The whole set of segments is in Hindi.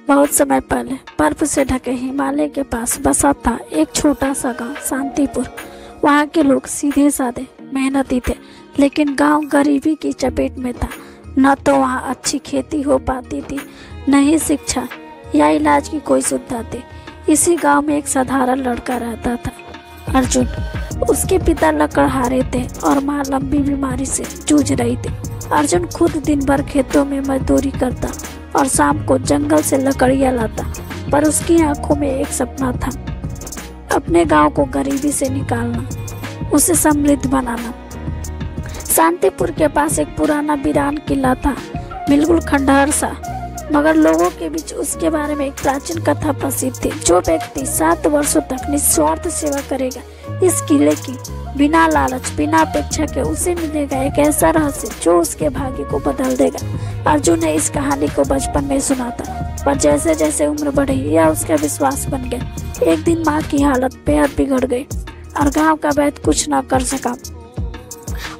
बहुत समय पहले बर्फ से ढके हिमालय के पास बसा था एक छोटा सा गांव शांतिपुर। वहाँ के लोग सीधे साधे मेहनती थे, लेकिन गांव गरीबी की चपेट में था। न तो वहाँ अच्छी खेती हो पाती थी, न ही शिक्षा या इलाज की कोई सुविधा थी। इसी गांव में एक साधारण लड़का रहता था, अर्जुन। उसके पिता लकड़हारे थे और माँ लंबी बीमारी से जूझ रही थी। अर्जुन खुद दिन भर खेतों में मजदूरी करता और शाम को जंगल से लकड़ियाँ लाता, पर उसकी आंखों में एक सपना था, अपने गांव को गरीबी से निकालना, उसे समृद्ध बनाना। शांतिपुर के पास एक पुराना वीरान किला था, बिल्कुल खंडहर सा, मगर लोगों के बीच उसके बारे में एक प्राचीन कथा प्रसिद्ध थी। जो व्यक्ति 7 वर्षों तक निस्वार्थ सेवा करेगा इस किले की, बिना लालच बिना अपेक्षा के, उसे मिलेगा एक ऐसा रहस्य जो उसके भाग्य को बदल देगा। अर्जुन ने इस कहानी को बचपन में सुना था, पर जैसे जैसे उम्र बढ़ी यह उसका विश्वास बन गया। एक दिन माँ की हालत बेहद बिगड़ गई और गांव का वैद्य कुछ न कर सका।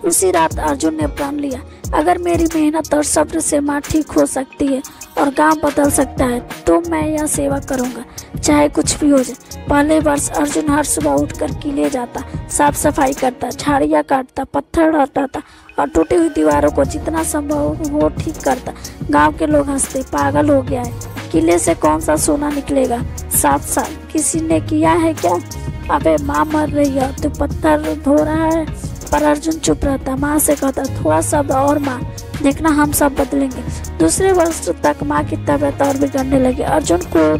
उसी रात अर्जुन ने प्रण लिया, अगर मेरी मेहनत और सब्र से माँ ठीक हो सकती है और गांव बदल सकता है तो मैं यह सेवा करूंगा, चाहे कुछ भी हो जाए। पहले वर्ष अर्जुन हर सुबह उठकर किले जाता, साफ सफाई करता, झाड़ियाँ काटता, पत्थर हटाता और टूटी हुई दीवारों को जितना संभव हो ठीक करता। गांव के लोग हंसते, पागल हो गया है, किले से कौन सा सोना निकलेगा? 7 साल किसी ने किया है क्या? अबे माँ मर रही है, तू पत्थर धो रहा है? पर अर्जुन चुप रहता। माँ से कहता, थोड़ा सब्र और माँ, देखना हम सब बदलेंगे। दूसरे वर्ष तक माँ की तबीयत और बिगड़ने लगी। अर्जुन को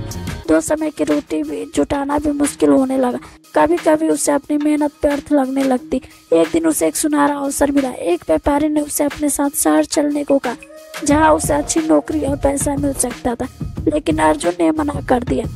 2 समय की रोटी भी जुटाना भी मुश्किल होने लगा। कभी कभी उसे अपनी मेहनत पे अर्थ लगने लगती। एक दिन उसे एक सुनहरा अवसर मिला। एक व्यापारी ने उसे अपने साथ शहर चलने को कहा, जहाँ उसे अच्छी नौकरी और पैसा मिल सकता था, लेकिन अर्जुन ने मना कर दिया।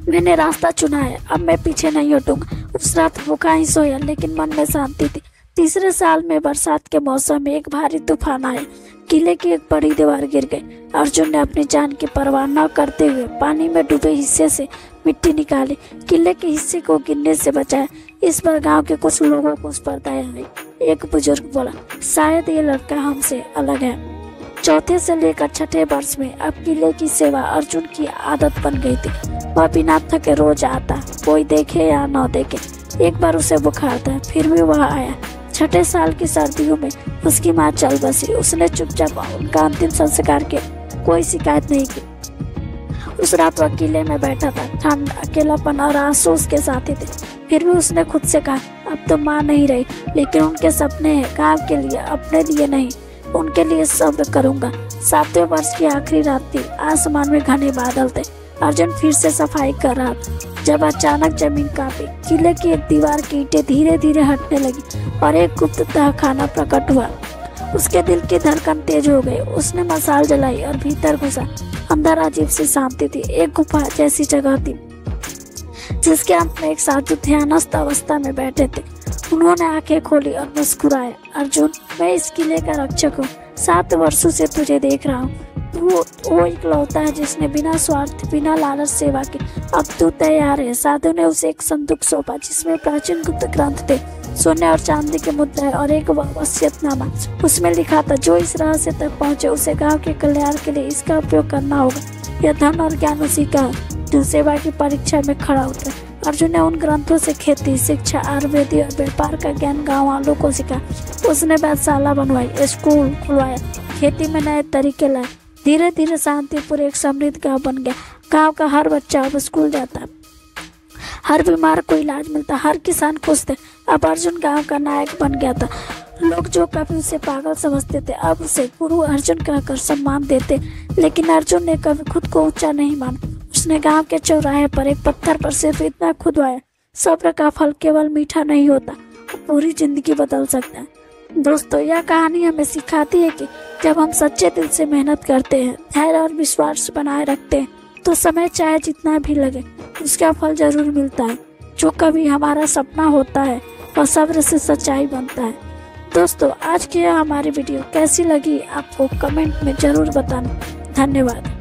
मैंने रास्ता चुना है, अब मैं पीछे नहीं हटूंगा। उस रात भूखा ही सोया, लेकिन मन में शांति थी। तीसरे साल में बरसात के मौसम में एक भारी तूफान आया। किले की एक बड़ी दीवार गिर गई। अर्जुन ने अपनी जान की परवाह न करते हुए पानी में डूबे हिस्से से मिट्टी निकाली, किले के हिस्से को गिरने से बचाया। इस पर गांव के कुछ लोगों को उस पर दया आई। एक बुजुर्ग बोला, शायद ये लड़का हमसे अलग है। चौथे से लेकर 6ठे वर्ष में अब किले की सेवा अर्जुन की आदत बन गई थी। वह बिना थके रोज आता, कोई देखे या न देखे। एक बार उसे बुखार था, फिर भी वह आया। 6ठे साल की सर्दियों में उसकी माँ चल बसी। उसने चुपचाप उनका अंतिम संस्कार किया, कोई शिकायत नहीं की। उस रात वह किले में बैठा था, ठंड, अकेलापन और आंसू उसके साथी थे। फिर भी उसने खुद से कहा, अब तो माँ नहीं रही, लेकिन उनके सपने हैं, गाँव के लिए, अपने लिए नहीं, उनके लिए सब्र करूंगा। 7वें वर्ष की आखिरी रात थी, आसमान में घने बादल थे। अर्जुन फिर से सफाई कर रहा था जब अचानक जमीन कांपी। किले की एक दीवार की ईंटें धीरे धीरे हटने लगी और एक गुप्त तहखाना प्रकट हुआ। उसके दिल की धड़कन तेज हो गई। उसने मशाल जलाई और भीतर घुसा। अंदर अजीब सी शांति थी। एक गुफा जैसी जगह थी जिसके अंत में एक साधु ध्यानस्थ अवस्था में बैठे थे। उन्होंने आंखें खोली और मुस्कुराए, अर्जुन, मैं इस किले का रक्षक हूँ। 7 वर्षों से तुझे देख रहा हूँ। वो इकलौता है जिसने बिना स्वार्थ, बिना लालच सेवा की। अब तू तैयार है? साधु ने उसे एक संदूक सौंपा जिसमें प्राचीन गुप्त ग्रंथ थे, सोने और चांदी के मुद्रे और एक वसीयतनामा। उसमें लिखा था, जो इस रहस्य तक पहुंचे उसे गांव के कल्याण के लिए इसका उपयोग करना होगा। यह धन और ज्ञान उसी का है जो सेवा की परीक्षा में खड़ा उतरे। अर्जुन ने उन ग्रंथों से खेती, शिक्षा, आयुर्वेद और व्यापार का ज्ञान गाँव वालों को सिखा। उसने वेधशाला बनवाई, स्कूल खुलवाया, खेती में नए तरीके लाए। धीरे धीरे शांतिपुर एक समृद्ध गांव बन गया। गांव का हर बच्चा अब स्कूल जाता, हर बीमार को इलाज मिलता, हर किसान खुश थे। अब अर्जुन गांव का नायक बन गया था। लोग जो कभी उसे पागल समझते थे अब उसे गुरु अर्जुन कहकर सम्मान देते। लेकिन अर्जुन ने कभी खुद को ऊंचा नहीं माना। उसने गांव के चौराहे पर एक पत्थर पर सिर्फ इतना खुदवाया, सब्र का फल केवल मीठा नहीं होता, पूरी जिंदगी बदल सकता है। दोस्तों, यह कहानी हमें सिखाती है कि जब हम सच्चे दिल से मेहनत करते हैं, धैर्य और विश्वास बनाए रखते हैं, तो समय चाहे जितना भी लगे उसका फल जरूर मिलता है। जो कभी हमारा सपना होता है वह सब्र से सच्चाई बनता है। दोस्तों, आज की हमारी वीडियो कैसी लगी आपको कमेंट में जरूर बताना। धन्यवाद।